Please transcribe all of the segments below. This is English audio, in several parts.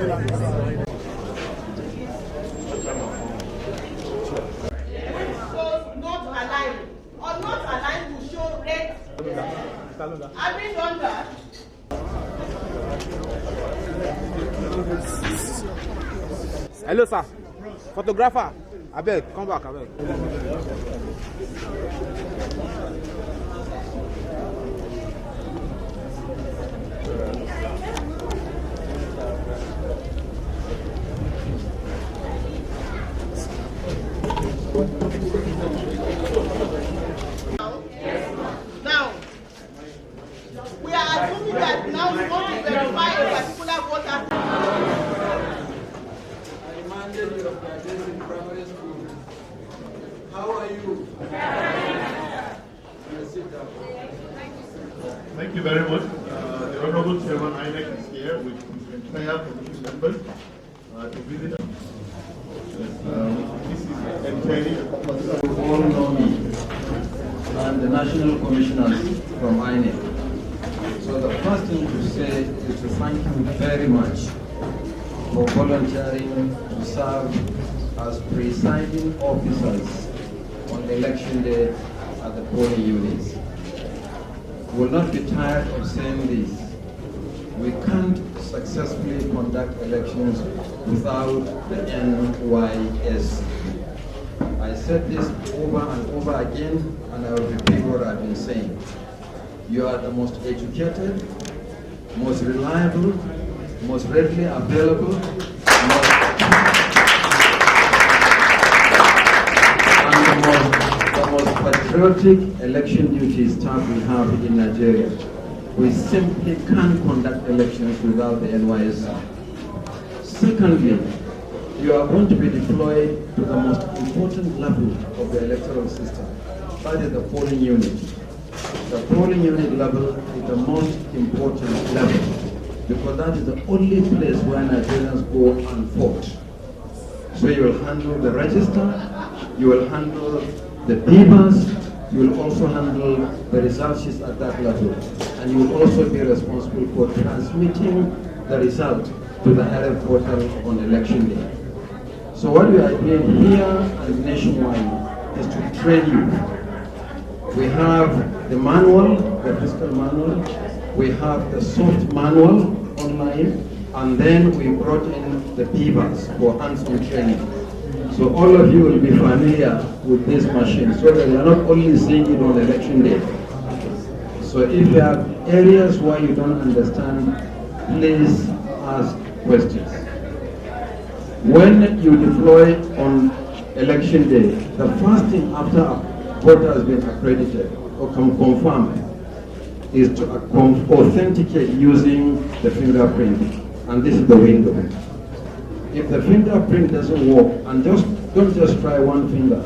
not aligned or not aligned will show red. Have you done that? Hello, sir. Photographer. Abeg, come back, abeg. Now, we are assuming that now we want to verify a particular voter. How are you? Thank you very much. The Honorable Chairman INEC is here with his entire commission members to visit us. This is entirely All know me and the national commissioners from INEC. So the first thing to say is to thank you very much for volunteering to serve as presiding officers on election day at the polling units. We will not be tired of saying this. We can't successfully conduct elections without the NYS. I said this over and over again, and I will repeat what I've been saying. You are the most educated, most reliable, most readily available, the most patriotic election duty staff we have in Nigeria. We simply can't conduct elections without the NYS. Secondly, you are going to be deployed to the most important level of the electoral system. That is the polling unit. The polling unit level is the most important level because that is the only place where Nigerians go and vote. So you will handle the register, you will handle the papers, you will also handle the result sheets at that level, and you will also be responsible for transmitting the result to the RF portal on election day. So what we are doing here and nationwide is to train you. We have the manual, the physical manual, we have the soft manual online, and then we brought in the papers for hands-on training. So all of you will be familiar with this machine so that you are not only seeing it on election day. So if you have areas where you don't understand, please ask questions. When you deploy on election day, the first thing after a voter has been accredited or confirmed is to authenticate using the fingerprint. And this is the window. If the fingerprint doesn't work, and don't just try one finger.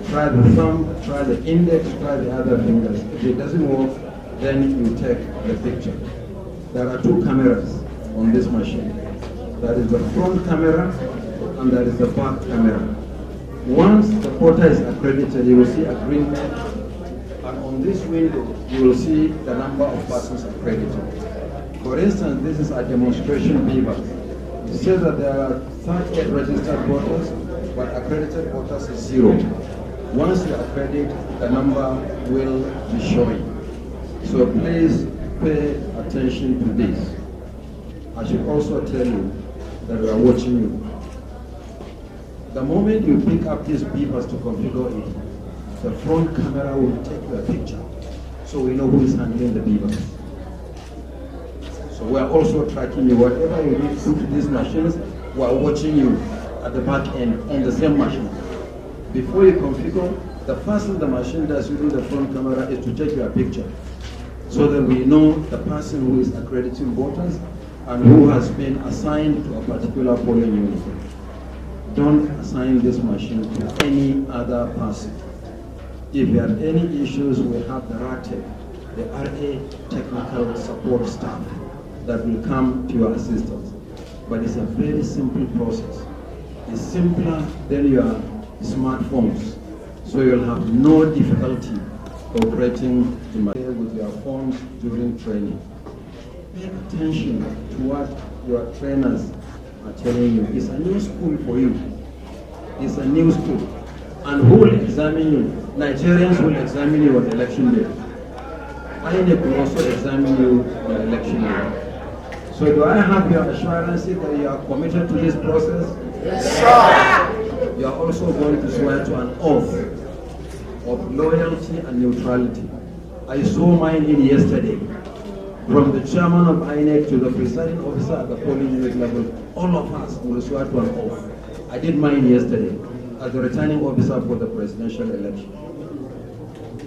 Try the thumb, try the index, try the other fingers. If it doesn't work, then you take the picture. There are two cameras on this machine. That is the front camera and that is the back camera. Once the voter is accredited, you will see a green light, and on this window, you will see the number of persons accredited. For instance, this is a demonstration paper. It says that there are 38 registered voters, but accredited voters is 0. Once you accredit, the number will be showing. So please pay attention to this. I should also tell you that we are watching you. The moment you pick up these papers to configure it, the front camera will take your picture, so we know who is handling the papers. So we are also tracking you. Whatever you need to do to these machines, we are watching you at the back end on the same machine. Before you configure, the first thing the machine does using the front camera is to take your picture, so that we know the person who is accrediting voters and who has been assigned to a particular polling unit. Don't assign this machine to any other person. If you have any issues, we have the RATEC, the RA technical support staff that will come to your assistance. But it's a very simple process. It's simpler than your smartphones, so you'll have no difficulty operating with your phones during training. pay attention to what your trainers are telling you. It's a new school for you. It's a new school. And who will examine you? Nigerians will examine you on election day. INEC will also examine you on election day. So do I have your assurance that you are committed to this process? Yes, sir. You are also going to swear to an oath of loyalty and neutrality. I saw mine in yesterday. From the chairman of INEC to the presiding officer at the polling unit level, all of us will swear to an oath. I did mine yesterday as the returning officer for the presidential election.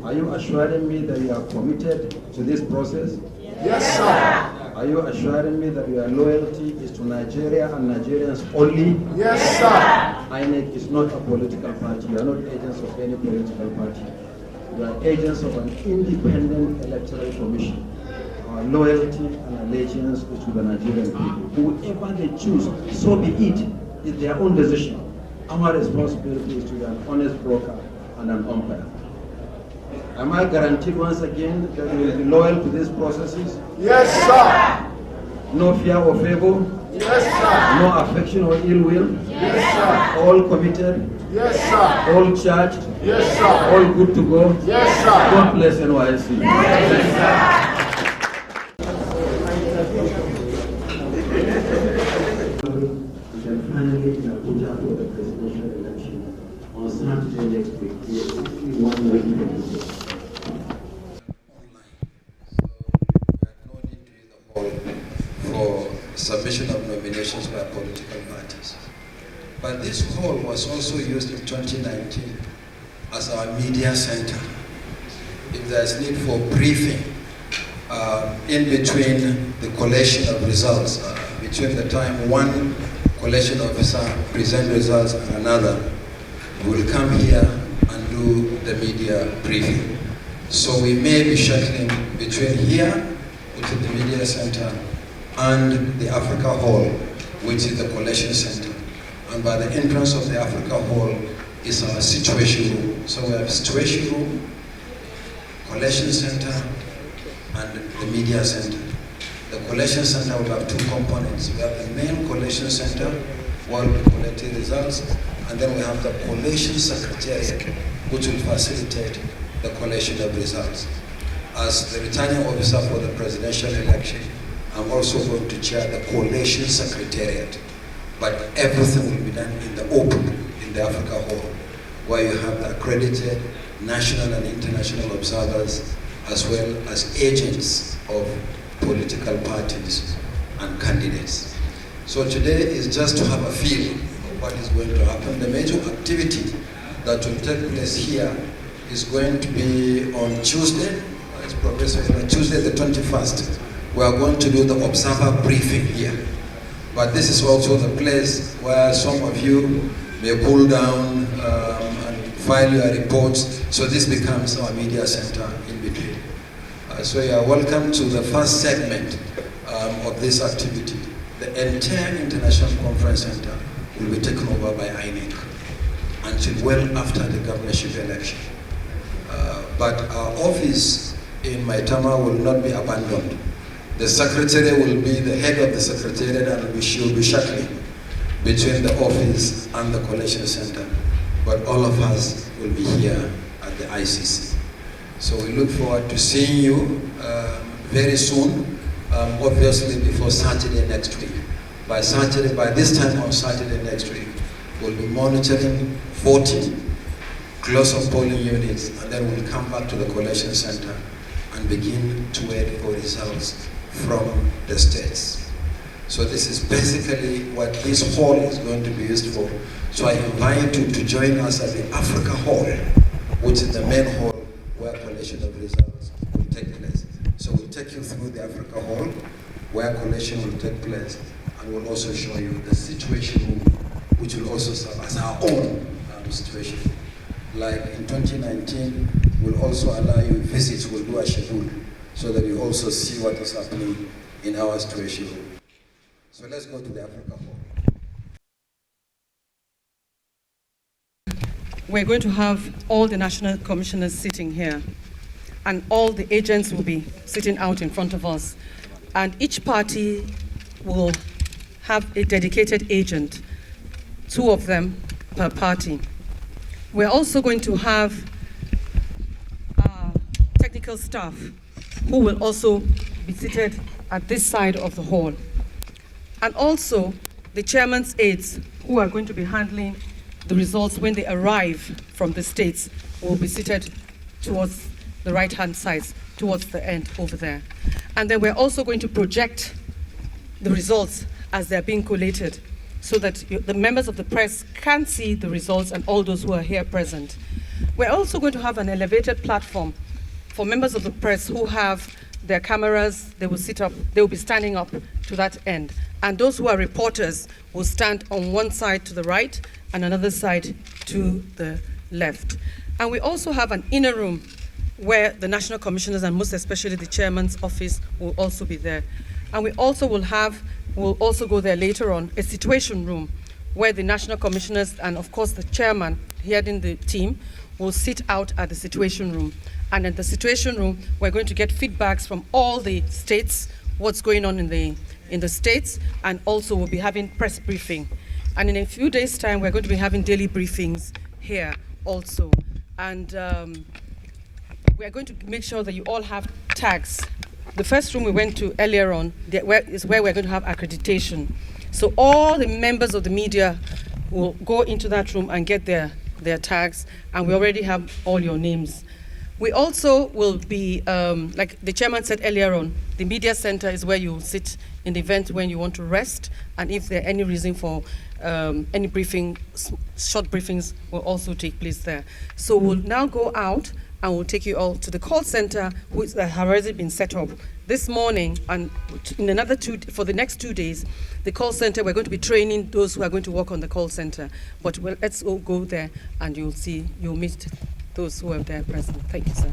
Are you assuring me that you are committed to this process? Yes, sir. Are you assuring me that your loyalty is to Nigeria and Nigerians only? Yes, sir. INEC is not a political party. You are not agents of any political party. You are agents of an independent electoral commission. Our loyalty and allegiance is to the Nigerian people. Whoever they choose, so be it. It's their own decision. Our responsibility is to be an honest broker and an umpire. Am I guaranteed once again that you will be loyal to these processes? Yes, sir. No fear or favor? Yes, sir. No affection or ill will? Yes, sir. All committed? Yes, sir. All charged? Yes, sir. All good to go? Yes, sir. God bless NYC. Yes, sir. We can finally in Abuja for the presidential election on Saturday next week. We are only 1 week from today. For submission of nominations by political parties. But this hall was also used in 2019 as our media center. If there's need for briefing in between the collation of results, between the time one collation officer presents results and another, will come here and do the media briefing. So we may be shuttling between here, which is the media center, and the Africa Hall, which is the collation center. And by the entrance of the Africa Hall is our situation room. So we have situation room, collation center, and the media center. The collation center will have two components. We have the main collation center, where we collect the results, and then we have the collation secretariat, which will facilitate the collation of results. As the returning officer for the presidential election, I'm also going to chair the collation secretariat, but everything will be done in the open, in the Africa Hall, where you have the accredited national and international observers, as well as agents of political parties and candidates. So today is just to have a feel of what is going to happen. The major activity that will take place here is going to be on Tuesday, it's progressive, on Tuesday the 21st. We are going to do the observer briefing here. But this is also the place where some of you may cool down and file your reports. So this becomes our media center in between. So you are welcome to the first segment of this activity. The entire International Conference Center will be taken over by INEC until well after the governorship election. But our office in Maitama will not be abandoned. The secretary will be the head of the secretariat, and she will be shuttling between the office and the collation center. But all of us will be here at the ICC. So we look forward to seeing you very soon, obviously before Saturday next week. By this time on Saturday next week, we'll be monitoring 40 close-up polling units, and then we'll come back to the collation center and begin to wait for results from the states. So this is basically what this hall is going to be used for. So I invite you to join us at the Africa Hall, which is the main hall where collation of results will take place. So we'll take you through the Africa Hall, where collation will take place, and we'll also show you the situation room, which will also serve as our own situation. Like in 2019, we'll also allow you visits, we'll do a schedule, so that you also see what is happening in our situation room. So let's go to the Africa Hall. We're going to have all the national commissioners sitting here, and all the agents will be sitting out in front of us. and each party will have a dedicated agent, 2 of them per party. We're also going to have technical staff who will also be seated at this side of the hall. And also the chairman's aides who are going to be handling the results when they arrive from the states will be seated towards the right-hand side, towards the end over there. And then we're also going to project the results as they're being collated so that the members of the press can see the results and all those who are here present. We're also going to have an elevated platform for members of the press who have their cameras. They will be standing up to that end. And those who are reporters will stand on one side to the right and another side to the left. And we also have an inner room where the national commissioners and most especially the chairman's office will also be there. And we also we'll also go there later on, a situation room where the national commissioners and of course the chairman heading the team will sit out at the situation room. And in the situation room, we're going to get feedbacks from all the states, what's going on in the states, and also we'll be having press briefing. And in a few days' time, we're going to be having daily briefings here also. And we're going to make sure that you all have tags. The first room we went to earlier on is where we're going to have accreditation. So all the members of the media will go into that room and get their tags, and we already have all your names. We also will be, like the chairman said earlier on, the media center is where you will sit in the event when you want to rest, and if there any reason for any briefing, short briefings will also take place there. So we'll now go out and we'll take you all to the call center, which has already been set up this morning, and in another for the next 2 days, the call center, we're going to be training those who are going to work on the call center. But let's all go there and you'll meet those who are there present. Thank you, sir.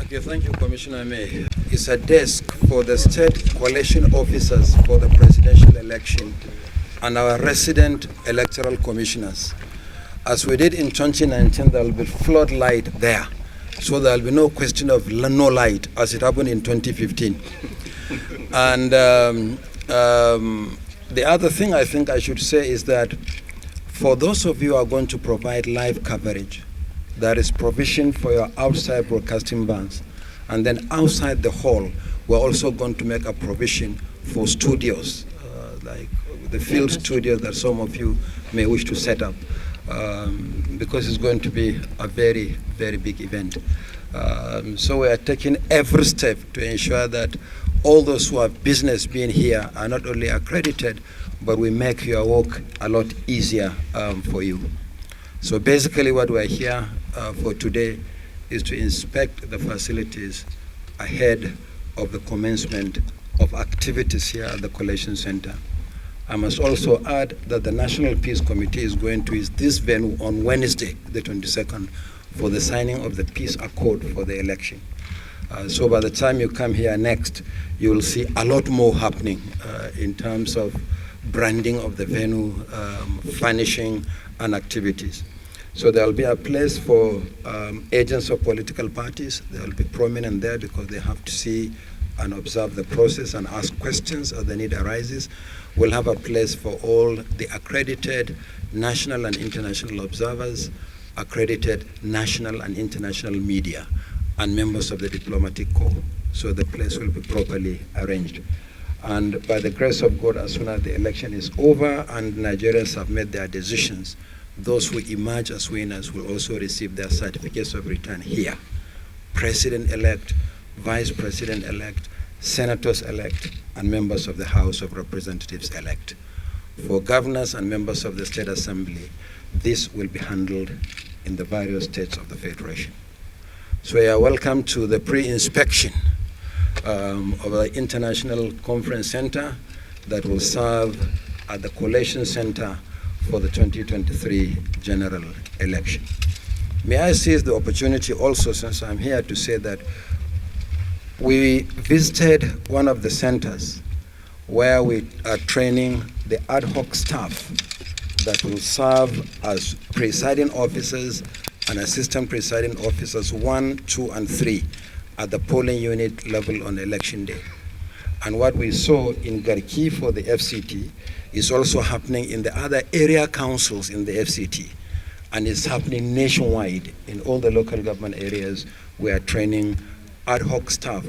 Okay, thank you, Commissioner May. It's a desk for the state collation officers for the presidential election and our resident electoral commissioners. As we did in 2019, there will be floodlight there. So there will be no question of no light as it happened in 2015. And the other thing I think I should say is that for those of you who are going to provide live coverage, there is provision for your outside broadcasting bands. And then outside the hall, we're also going to make a provision for studios, like the field studios that some of you may wish to set up, because it's going to be a very, very big event. So we are taking every step to ensure that all those who have business being here are not only accredited, but we make your work a lot easier for you. So basically what we're here for today is to inspect the facilities ahead of the commencement of activities here at the Collation Center. I must also add that the National Peace Committee is going to use this venue on Wednesday, the 22nd, for the signing of the peace accord for the election. So by the time you come here next, you will see a lot more happening in terms of branding of the venue, furnishing, and activities. So there will be a place for agents of political parties. They will be prominent there because they have to see and observe the process and ask questions as the need arises. We'll have a place for all the accredited national and international observers, accredited national and international media, and members of the diplomatic corps. So the place will be properly arranged. And by the grace of God, as soon as the election is over and Nigerians have made their decisions, those who emerge as winners will also receive their certificates of return here. President-elect, Vice President-elect, Senators-elect, and members of the House of Representatives-elect. For governors and members of the State Assembly, this will be handled in the various states of the Federation. So you are welcome to the pre-inspection of the International Conference Center that will serve at the Collation Center for the 2023 general election. May I seize the opportunity also, since I'm here, to say that we visited one of the centers where we are training the ad hoc staff that will serve as presiding officers and assistant presiding officers 1, 2, and 3 at the polling unit level on election day. And what we saw in Garki for the FCT is also happening in the other area councils in the FCT. And it's happening nationwide in all the local government areas. We are training ad hoc staff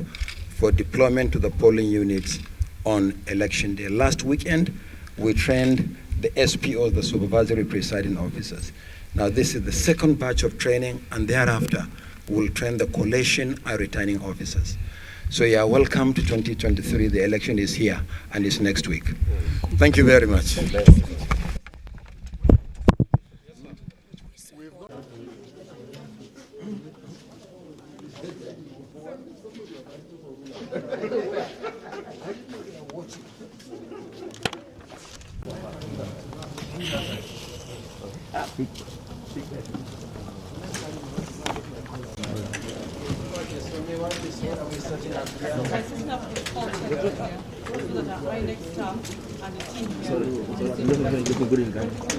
for deployment to the polling units on election day. Last weekend, we trained the SPOs, the supervisory presiding officers. Now this is the second batch of training, and thereafter we'll train the collation and returning officers. So you are welcome to 2023. The election is here and it's next week. Thank you very much. By setting up this call center here, so that our INEC staff and the team here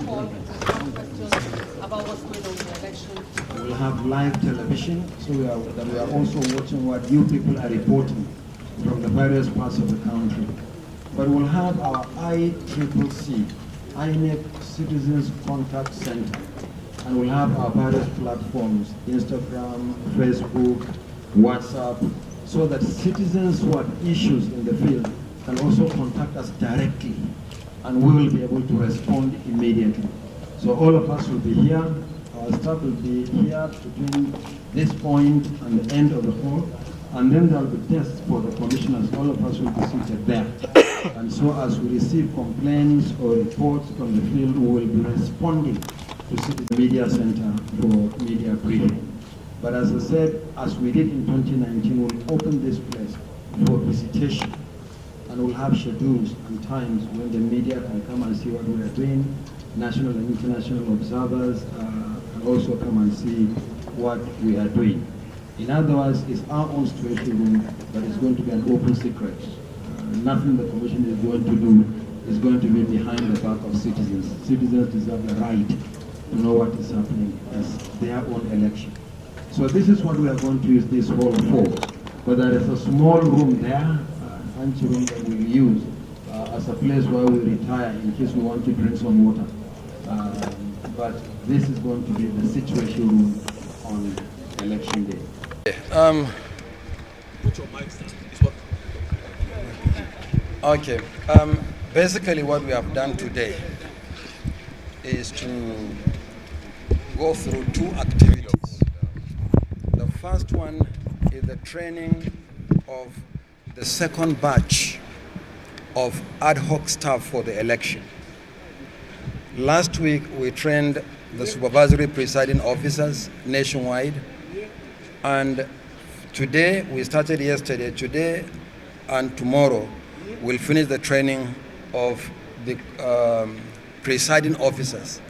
call and ask questions about what's going on in the election. We'll have live television, so we are also watching what you people are reporting from the various parts of the country. But we'll have our ICCC, INEC Citizens Contact Center, and we'll have our various platforms, Instagram, Facebook, WhatsApp, so that citizens who have issues in the field can also contact us directly, and we will be able to respond immediately. So all of us will be here. Our staff will be here between this point and the end of the hall, and then there will be tests for the commissioners. All of us will be seated there. And so as we receive complaints or reports from the field, we will be responding to Citizen Media Center for media briefing. But as I said, as we did in 2019, we'll open this place for visitation, and we'll have schedules and times when the media can come and see what we are doing. National and international observers can also come and see what we are doing. In other words, it's our own situation room, but it's going to be an open secret. Nothing the Commission is going to do is going to be behind the back of citizens. Citizens deserve the right to know what is happening as their own election. So this is what we are going to use this hall for. But there is a small room there, an room that we'll use as a place where we retire in case we want to drink some water. But this is going to be the situation room on election day. Okay. Basically what we have done today is to go through two activities. The first one is the training of the second batch of ad hoc staff for the election. Last week we trained the supervisory presiding officers nationwide, and today, we started yesterday, today and tomorrow we'll finish the training of the presiding officers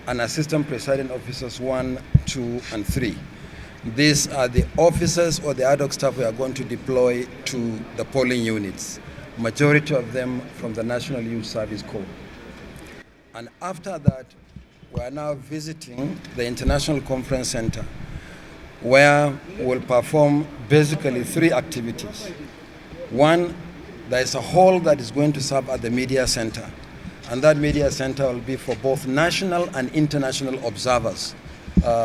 and assistant presiding officers 1, 2, and 3. These are the officers or the ad hoc staff we are going to deploy to the polling units, majority of them from the National Youth Service Corps. And after that, we are now visiting the International Conference Center, where we'll perform basically 3 activities. One, there is a hall that is going to serve at the media center, and that media center will be for both national and international observers,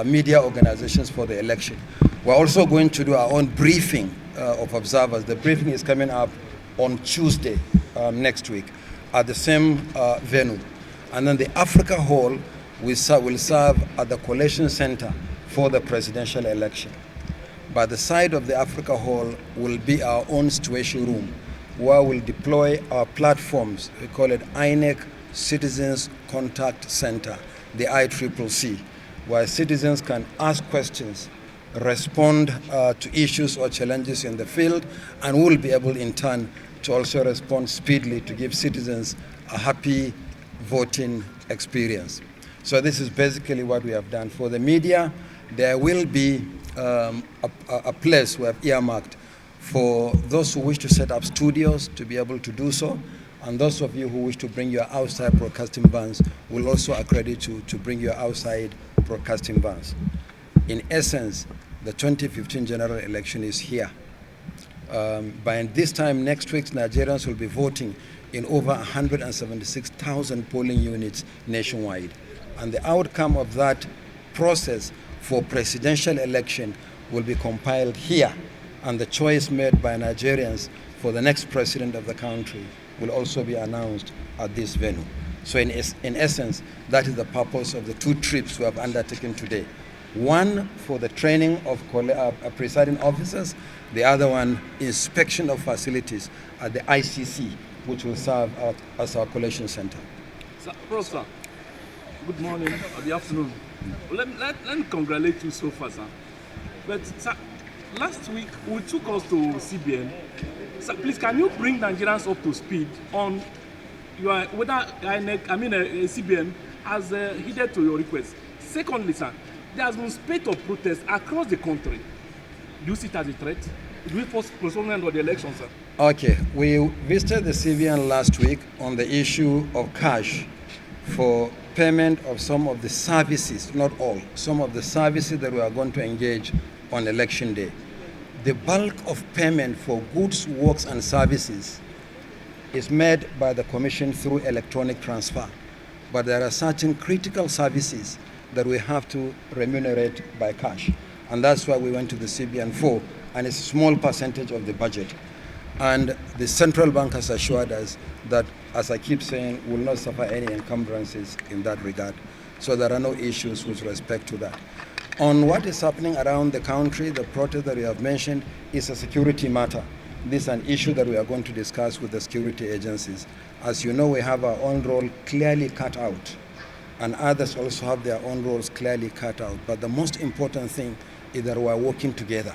media organizations for the election. We're also going to do our own briefing of observers. The briefing is coming up on Tuesday next week at the same venue. And then the Africa Hall will serve at the Collation Center for the presidential election. By the side of the Africa Hall will be our own situation room, where we'll deploy our platforms. We call it INEC Citizens Contact Center, the ICCC, where citizens can ask questions, respond to issues or challenges in the field, and we'll be able in turn to also respond speedily to give citizens a happy voting experience. So this is basically what we have done. For the media, there will be a place we have earmarked for those who wish to set up studios to be able to do so, and those of you who wish to bring your outside broadcasting vans will also accredit to bring your outside broadcasting vans. In essence, the 2015 general election is here. By this time next week, Nigerians will be voting in over 176,000 polling units nationwide. And the outcome of that process for presidential election will be compiled here, and the choice made by Nigerians for the next president of the country will also be announced at this venue. So in essence, that is the purpose of the 2 trips we have undertaken today. One for the training of presiding officers, the other one inspection of facilities at the ICC, which will serve as our collation center. Prof, sir, good morning or the afternoon. Let me congratulate you so far, sir. But sir, last week we took us to CBN. Sir, please, can you bring Nigerians up to speed on whether INEC, CBN has heeded to your request? Secondly, sir, there has been spate of protests across the country. Do you see it as a threat? Do we force postponement of the election, sir? Okay, we visited the CBN last week on the issue of cash for payment of some of the services, not all, some of the services that we are going to engage on election day. The bulk of payment for goods, works, and services is made by the Commission through electronic transfer. But there are certain critical services that we have to remunerate by cash. And that's why we went to the CBN for, and it's a small percentage of the budget. And the central bank has assured us that, as I keep saying, will not suffer any encumbrances in that regard. So there are no issues with respect to that. On what is happening around the country, the protest that we have mentioned is a security matter. This is an issue that we are going to discuss with the security agencies. As you know, we have our own role clearly cut out, and others also have their own roles clearly cut out. But the most important thing is that we are working together.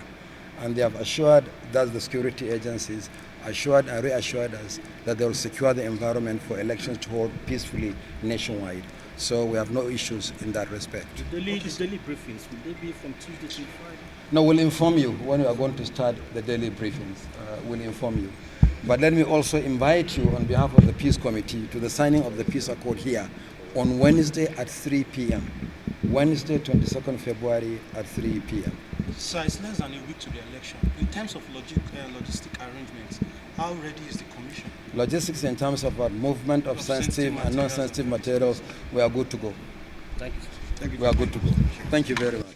And they have assured that the security agencies assured and reassured us that they will secure the environment for elections to hold peacefully nationwide. So we have no issues in that respect. The daily briefings, will they be from Tuesday to Friday? No, we'll inform you when we are going to start the daily briefings. We'll inform you. But let me also invite you on behalf of the Peace Committee to the signing of the Peace Accord here on Wednesday at 3 p.m. Wednesday, 22nd February at 3 p.m. Sir, it's less than a week to the election. In terms of logistic arrangements, how ready is the Commission? Logistics in terms of movement of sensitive and non-sensitive materials, we are good to go. Thank you. We are good to go. Thank you very much.